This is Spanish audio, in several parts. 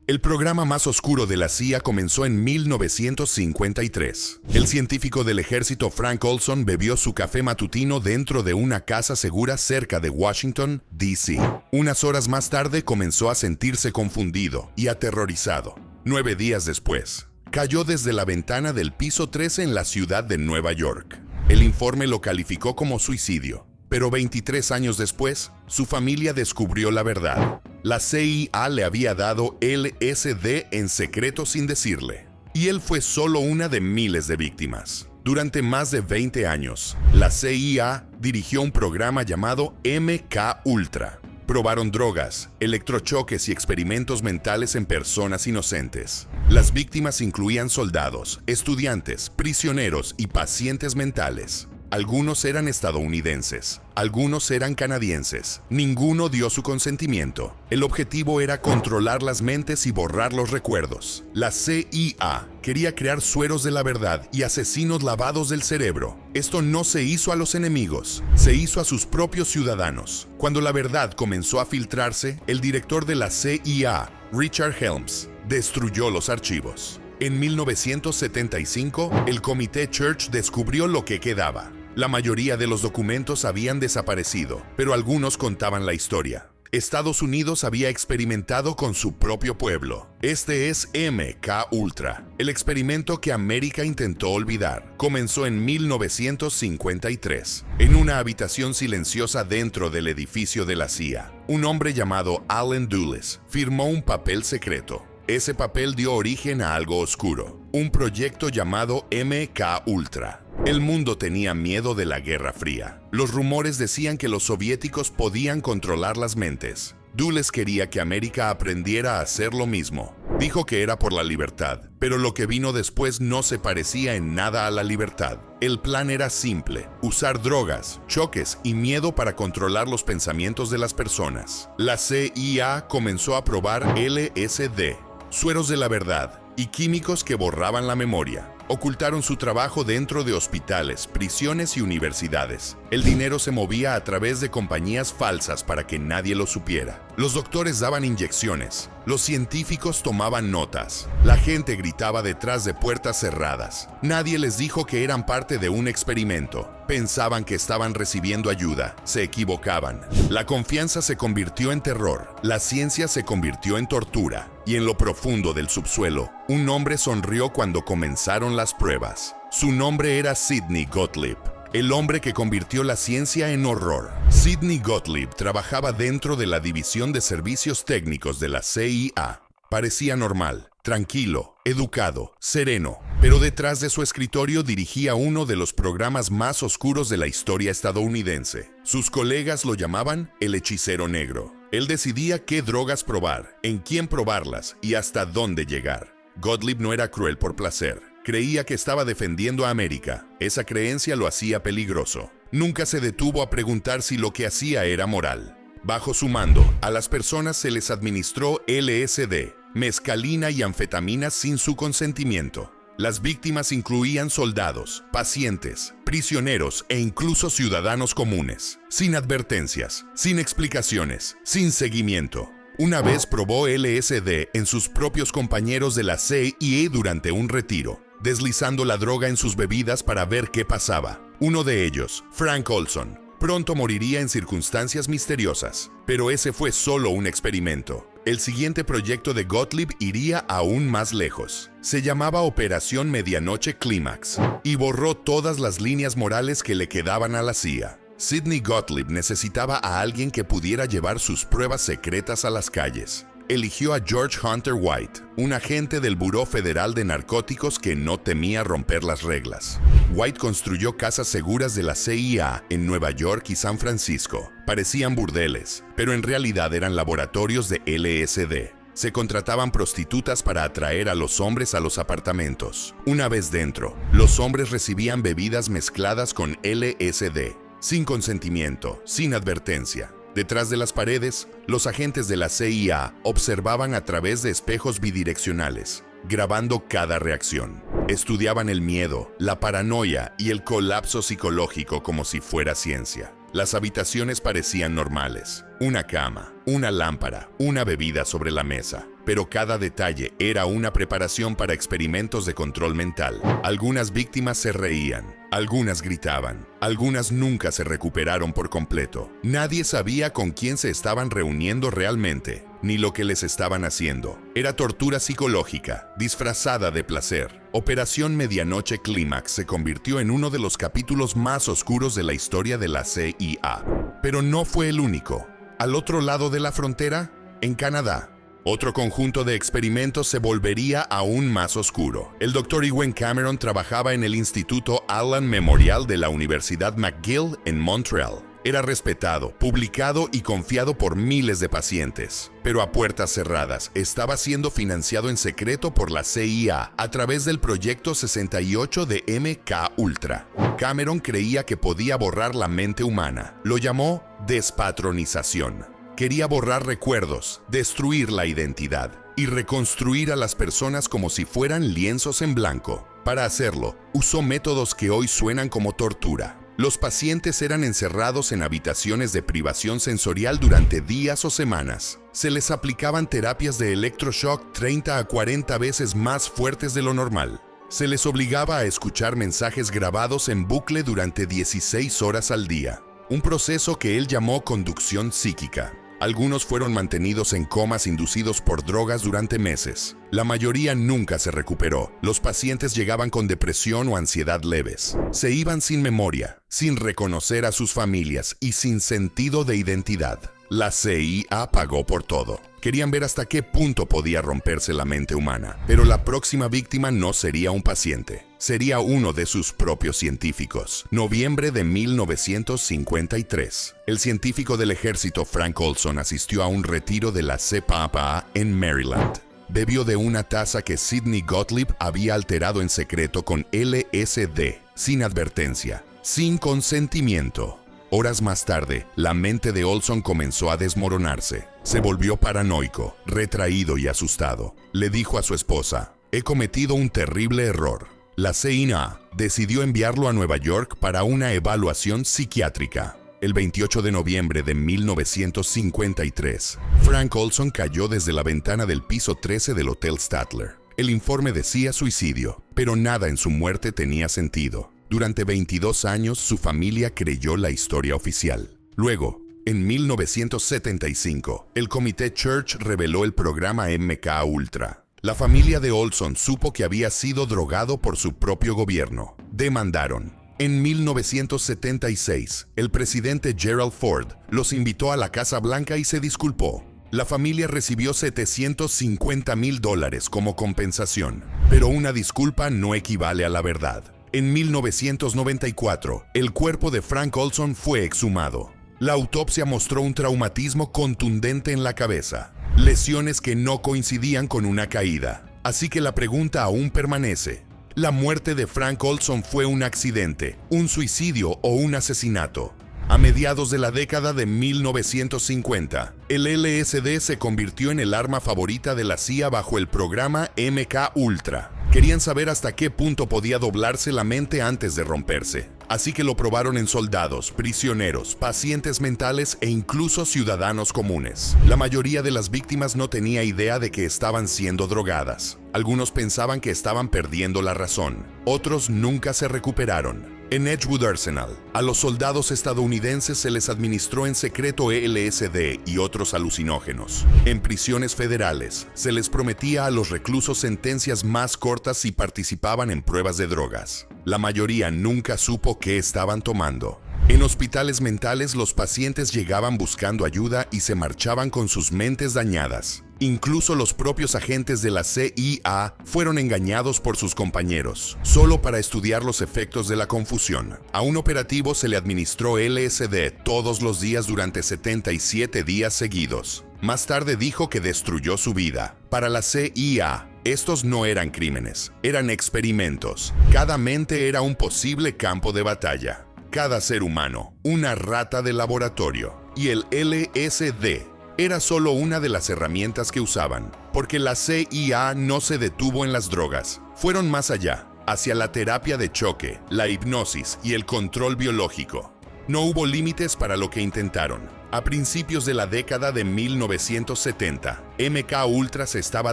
El programa más oscuro de la CIA comenzó en 1953. El científico del ejército Frank Olson bebió su café matutino dentro de una casa segura cerca de Washington, D.C. Unas horas más tarde comenzó a sentirse confundido y aterrorizado. 9 días después, cayó desde la ventana del piso 13 en la ciudad de Nueva York. El informe lo calificó como suicidio. Pero 23 años después, su familia descubrió la verdad. La CIA le había dado LSD en secreto sin decirle. Y él fue solo una de miles de víctimas. Durante más de 20 años, la CIA dirigió un programa llamado MK Ultra. Probaron drogas, electrochoques y experimentos mentales en personas inocentes. Las víctimas incluían soldados, estudiantes, prisioneros y pacientes mentales. Algunos eran estadounidenses, algunos eran canadienses. Ninguno dio su consentimiento. El objetivo era controlar las mentes y borrar los recuerdos. La CIA quería crear sueros de la verdad y asesinos lavados del cerebro. Esto no se hizo a los enemigos, se hizo a sus propios ciudadanos. Cuando la verdad comenzó a filtrarse, el director de la CIA, Richard Helms, destruyó los archivos. En 1975, el Comité Church descubrió lo que quedaba. La mayoría de los documentos habían desaparecido, pero algunos contaban la historia. Estados Unidos había experimentado con su propio pueblo. Este es MK Ultra, el experimento que América intentó olvidar. Comenzó en 1953, en una habitación silenciosa dentro del edificio de la CIA. Un hombre llamado Allen Dulles firmó un papel secreto. Ese papel dio origen a algo oscuro, un proyecto llamado MK Ultra. El mundo tenía miedo de la Guerra Fría. Los rumores decían que los soviéticos podían controlar las mentes. Dulles quería que América aprendiera a hacer lo mismo. Dijo que era por la libertad, pero lo que vino después no se parecía en nada a la libertad. El plan era simple: usar drogas, choques y miedo para controlar los pensamientos de las personas. La CIA comenzó a probar LSD, sueros de la verdad y químicos que borraban la memoria. Ocultaron su trabajo dentro de hospitales, prisiones y universidades. El dinero se movía a través de compañías falsas para que nadie lo supiera. Los doctores daban inyecciones. Los científicos tomaban notas. La gente gritaba detrás de puertas cerradas. Nadie les dijo que eran parte de un experimento. Pensaban que estaban recibiendo ayuda. Se equivocaban. La confianza se convirtió en terror. La ciencia se convirtió en tortura. Y en lo profundo del subsuelo, un hombre sonrió cuando comenzaron las pruebas. Su nombre era Sidney Gottlieb, el hombre que convirtió la ciencia en horror. Sidney Gottlieb trabajaba dentro de la División de Servicios Técnicos de la CIA. Parecía normal, tranquilo, educado, sereno, pero detrás de su escritorio dirigía uno de los programas más oscuros de la historia estadounidense. Sus colegas lo llamaban el hechicero negro. Él decidía qué drogas probar, en quién probarlas y hasta dónde llegar. Gottlieb no era cruel por placer. Creía que estaba defendiendo a América. Esa creencia lo hacía peligroso. Nunca se detuvo a preguntar si lo que hacía era moral. Bajo su mando, a las personas se les administró LSD, mescalina y anfetaminas sin su consentimiento. Las víctimas incluían soldados, pacientes, prisioneros e incluso ciudadanos comunes, sin advertencias, sin explicaciones, sin seguimiento. Una vez probó LSD en sus propios compañeros de la CIA durante un retiro, deslizando la droga en sus bebidas para ver qué pasaba. Uno de ellos, Frank Olson, pronto moriría en circunstancias misteriosas, pero ese fue solo un experimento. El siguiente proyecto de Gottlieb iría aún más lejos. Se llamaba Operación Medianoche Clímax y borró todas las líneas morales que le quedaban a la CIA. Sidney Gottlieb necesitaba a alguien que pudiera llevar sus pruebas secretas a las calles. Eligió a George Hunter White, un agente del Buró Federal de Narcóticos que no temía romper las reglas. White construyó casas seguras de la CIA en Nueva York y San Francisco. Parecían burdeles, pero en realidad eran laboratorios de LSD. Se contrataban prostitutas para atraer a los hombres a los apartamentos. Una vez dentro, los hombres recibían bebidas mezcladas con LSD, sin consentimiento, sin advertencia. Detrás de las paredes, los agentes de la CIA observaban a través de espejos bidireccionales, grabando cada reacción. Estudiaban el miedo, la paranoia y el colapso psicológico como si fuera ciencia. Las habitaciones parecían normales. Una cama, una lámpara, una bebida sobre la mesa. pero cada detalle era una preparación para experimentos de control mental. Algunas víctimas se reían, algunas gritaban, algunas nunca se recuperaron por completo. Nadie sabía con quién se estaban reuniendo realmente, ni lo que les estaban haciendo. Era tortura psicológica, disfrazada de placer. Operación Medianoche Clímax se convirtió en uno de los capítulos más oscuros de la historia de la CIA. Pero no fue el único. Al otro lado de la frontera, en Canadá, otro conjunto de experimentos se volvería aún más oscuro. El Dr. Ewen Cameron trabajaba en el Instituto Allen Memorial de la Universidad McGill en Montreal. Era respetado, publicado y confiado por miles de pacientes. Pero a puertas cerradas, estaba siendo financiado en secreto por la CIA a través del Proyecto 68 de MK-Ultra. Cameron creía que podía borrar la mente humana. Lo llamó despatronización. Quería borrar recuerdos, destruir la identidad y reconstruir a las personas como si fueran lienzos en blanco. Para hacerlo, usó métodos que hoy suenan como tortura. Los pacientes eran encerrados en habitaciones de privación sensorial durante días o semanas. Se les aplicaban terapias de electroshock 30 a 40 veces más fuertes de lo normal. Se les obligaba a escuchar mensajes grabados en bucle durante 16 horas al día. Un proceso que él llamó conducción psíquica. Algunos fueron mantenidos en comas inducidos por drogas durante meses. La mayoría nunca se recuperó. Los pacientes llegaban con depresión o ansiedad leves. Se iban sin memoria, sin reconocer a sus familias y sin sentido de identidad. La CIA pagó por todo. Querían ver hasta qué punto podía romperse la mente humana. Pero la próxima víctima no sería un paciente. Sería uno de sus propios científicos. Noviembre de 1953. El científico del ejército Frank Olson asistió a un retiro de la CPAPA en Maryland. Bebió de una taza que Sidney Gottlieb había alterado en secreto con LSD, sin advertencia, sin consentimiento. Horas más tarde, la mente de Olson comenzó a desmoronarse. Se volvió paranoico, retraído y asustado. Le dijo a su esposa: «He cometido un terrible error». La CIA decidió enviarlo a Nueva York para una evaluación psiquiátrica. El 28 de noviembre de 1953, Frank Olson cayó desde la ventana del piso 13 del Hotel Statler. El informe decía suicidio, pero nada en su muerte tenía sentido. Durante 22 años, su familia creyó la historia oficial. Luego, en 1975, el Comité Church reveló el programa MK-Ultra. La familia de Olson supo que había sido drogado por su propio gobierno. Demandaron. En 1976, el presidente Gerald Ford los invitó a la Casa Blanca y se disculpó. La familia recibió $750,000 como compensación, pero una disculpa no equivale a la verdad. En 1994, el cuerpo de Frank Olson fue exhumado. La autopsia mostró un traumatismo contundente en la cabeza, lesiones que no coincidían con una caída. Así que la pregunta aún permanece. ¿La muerte de Frank Olson fue un accidente, un suicidio o un asesinato? A mediados de la década de 1950, el LSD se convirtió en el arma favorita de la CIA bajo el programa MK-Ultra. Querían saber hasta qué punto podía doblarse la mente antes de romperse. Así que lo probaron en soldados, prisioneros, pacientes mentales e incluso ciudadanos comunes. La mayoría de las víctimas no tenía idea de que estaban siendo drogadas. Algunos pensaban que estaban perdiendo la razón. Otros nunca se recuperaron. En Edgewood Arsenal, a los soldados estadounidenses se les administró en secreto LSD y otros alucinógenos. En prisiones federales, se les prometía a los reclusos sentencias más cortas si participaban en pruebas de drogas. La mayoría nunca supo qué estaban tomando. En hospitales mentales, los pacientes llegaban buscando ayuda y se marchaban con sus mentes dañadas. Incluso los propios agentes de la CIA fueron engañados por sus compañeros, solo para estudiar los efectos de la confusión. A un operativo se le administró LSD todos los días durante 77 días seguidos. Más tarde dijo que destruyó su vida. Para la CIA, estos no eran crímenes, eran experimentos. Cada mente era un posible campo de batalla. Cada ser humano, una rata de laboratorio. Y el LSD era solo una de las herramientas que usaban, porque la CIA no se detuvo en las drogas. Fueron más allá, hacia la terapia de choque, la hipnosis y el control biológico. No hubo límites para lo que intentaron. A principios de la década de 1970, MK Ultra se estaba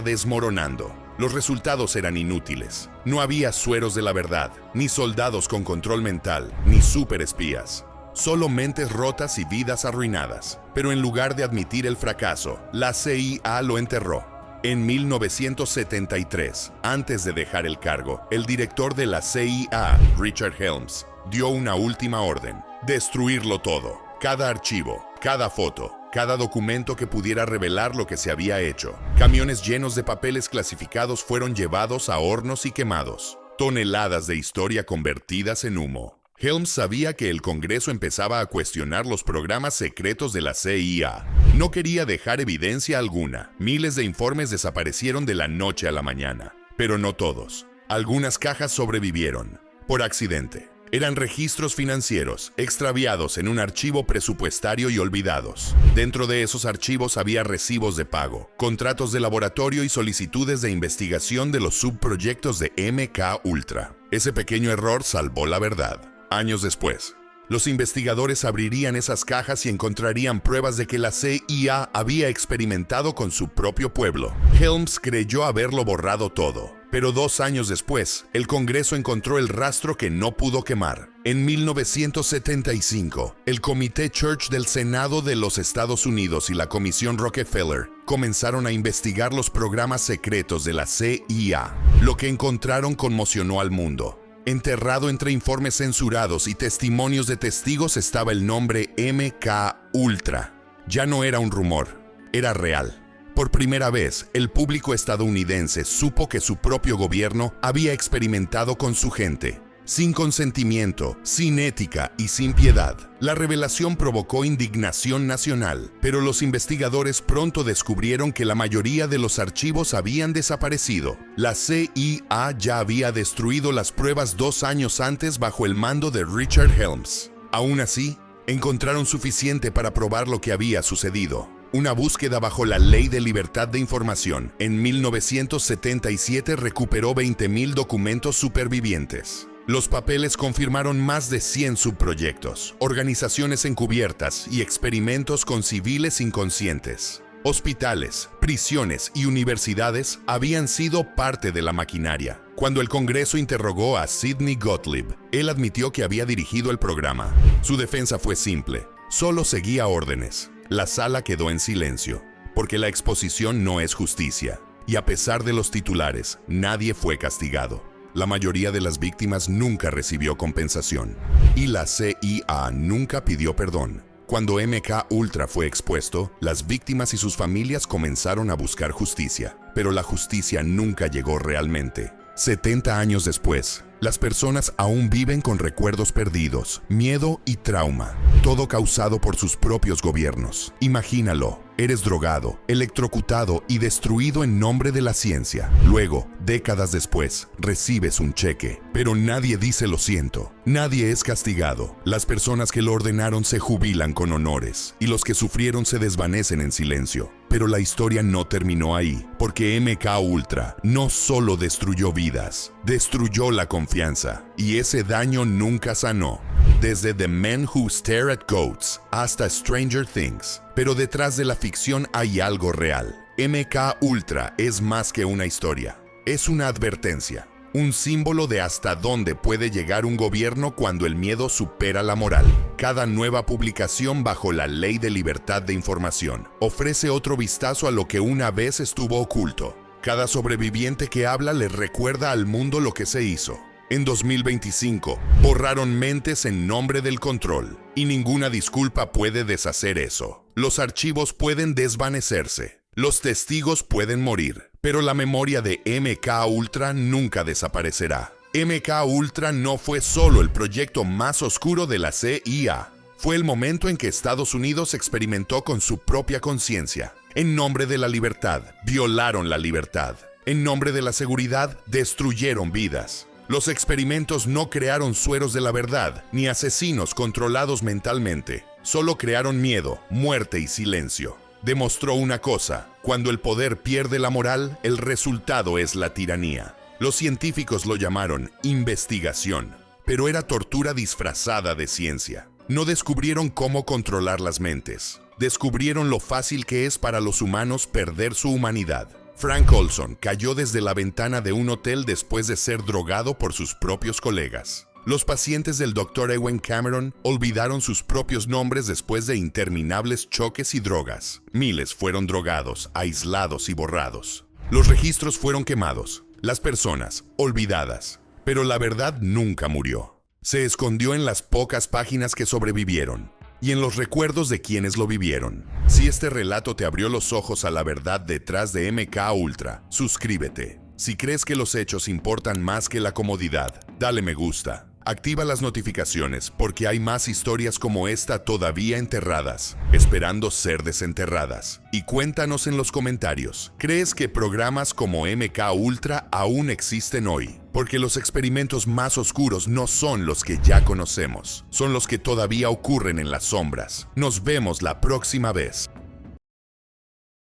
desmoronando. Los resultados eran inútiles. No había sueros de la verdad, ni soldados con control mental, ni superespías. Solo mentes rotas y vidas arruinadas. Pero en lugar de admitir el fracaso, la CIA lo enterró. En 1973, antes de dejar el cargo, el director de la CIA, Richard Helms, dio una última orden: destruirlo todo. Cada archivo, cada foto, cada documento que pudiera revelar lo que se había hecho. Camiones llenos de papeles clasificados fueron llevados a hornos y quemados. Toneladas de historia convertidas en humo. Helms sabía que el Congreso empezaba a cuestionar los programas secretos de la CIA. No quería dejar evidencia alguna. Miles de informes desaparecieron de la noche a la mañana. Pero no todos. Algunas cajas sobrevivieron. Por accidente. Eran registros financieros, extraviados en un archivo presupuestario y olvidados. Dentro de esos archivos había recibos de pago, contratos de laboratorio y solicitudes de investigación de los subproyectos de MK Ultra. Ese pequeño error salvó la verdad. Años después, los investigadores abrirían esas cajas y encontrarían pruebas de que la CIA había experimentado con su propio pueblo. Helms creyó haberlo borrado todo, pero 2 años después, el Congreso encontró el rastro que no pudo quemar. En 1975, el Comité Church del Senado de los Estados Unidos y la Comisión Rockefeller comenzaron a investigar los programas secretos de la CIA. Lo que encontraron conmocionó al mundo. Enterrado entre informes censurados y testimonios de testigos estaba el nombre MK Ultra. Ya no era un rumor, era real. Por primera vez, el público estadounidense supo que su propio gobierno había experimentado con su gente. Sin consentimiento, sin ética y sin piedad. La revelación provocó indignación nacional, pero los investigadores pronto descubrieron que la mayoría de los archivos habían desaparecido. La CIA ya había destruido las pruebas 2 años antes bajo el mando de Richard Helms. Aún así, encontraron suficiente para probar lo que había sucedido. Una búsqueda bajo la Ley de Libertad de Información en 1977 recuperó 20.000 documentos supervivientes. Los papeles confirmaron más de 100 subproyectos, organizaciones encubiertas y experimentos con civiles inconscientes. Hospitales, prisiones y universidades habían sido parte de la maquinaria. Cuando el Congreso interrogó a Sidney Gottlieb, él admitió que había dirigido el programa. Su defensa fue simple: solo seguía órdenes. La sala quedó en silencio, porque la exposición no es justicia. Y a pesar de los titulares, nadie fue castigado. La mayoría de las víctimas nunca recibió compensación. Y la CIA nunca pidió perdón. Cuando MK Ultra fue expuesto, las víctimas y sus familias comenzaron a buscar justicia. Pero la justicia nunca llegó realmente. 70 años después, las personas aún viven con recuerdos perdidos, miedo y trauma, todo causado por sus propios gobiernos. Imagínalo, eres drogado, electrocutado y destruido en nombre de la ciencia. Luego, décadas después, recibes un cheque, pero nadie dice lo siento. Nadie es castigado. Las personas que lo ordenaron se jubilan con honores, y los que sufrieron se desvanecen en silencio. Pero la historia no terminó ahí, porque MK Ultra no solo destruyó vidas, destruyó la confianza, y ese daño nunca sanó. Desde The Men Who Stare at Goats hasta Stranger Things. Pero detrás de la ficción hay algo real. MK Ultra es más que una historia. Es una advertencia. Un símbolo de hasta dónde puede llegar un gobierno cuando el miedo supera la moral. Cada nueva publicación bajo la Ley de Libertad de Información ofrece otro vistazo a lo que una vez estuvo oculto. Cada sobreviviente que habla le recuerda al mundo lo que se hizo. En 2025, borraron mentes en nombre del control, y ninguna disculpa puede deshacer eso. Los archivos pueden desvanecerse, los testigos pueden morir, pero la memoria de MK Ultra nunca desaparecerá. MK Ultra no fue solo el proyecto más oscuro de la CIA. Fue el momento en que Estados Unidos experimentó con su propia conciencia. En nombre de la libertad, violaron la libertad. En nombre de la seguridad, destruyeron vidas. Los experimentos no crearon sueros de la verdad, ni asesinos controlados mentalmente. Solo crearon miedo, muerte y silencio. Demostró una cosa: cuando el poder pierde la moral, el resultado es la tiranía. Los científicos lo llamaron investigación, pero era tortura disfrazada de ciencia. No descubrieron cómo controlar las mentes. Descubrieron lo fácil que es para los humanos perder su humanidad. Frank Olson cayó desde la ventana de un hotel después de ser drogado por sus propios colegas. Los pacientes del Dr. Ewen Cameron olvidaron sus propios nombres después de interminables choques y drogas. Miles fueron drogados, aislados y borrados. Los registros fueron quemados, las personas olvidadas. Pero la verdad nunca murió. Se escondió en las pocas páginas que sobrevivieron y en los recuerdos de quienes lo vivieron. Si este relato te abrió los ojos a la verdad detrás de MK Ultra, suscríbete. Si crees que los hechos importan más que la comodidad, dale me gusta. Activa las notificaciones porque hay más historias como esta todavía enterradas, esperando ser desenterradas. Y cuéntanos en los comentarios, ¿crees que programas como MK Ultra aún existen hoy? Porque los experimentos más oscuros no son los que ya conocemos, son los que todavía ocurren en las sombras. Nos vemos la próxima vez.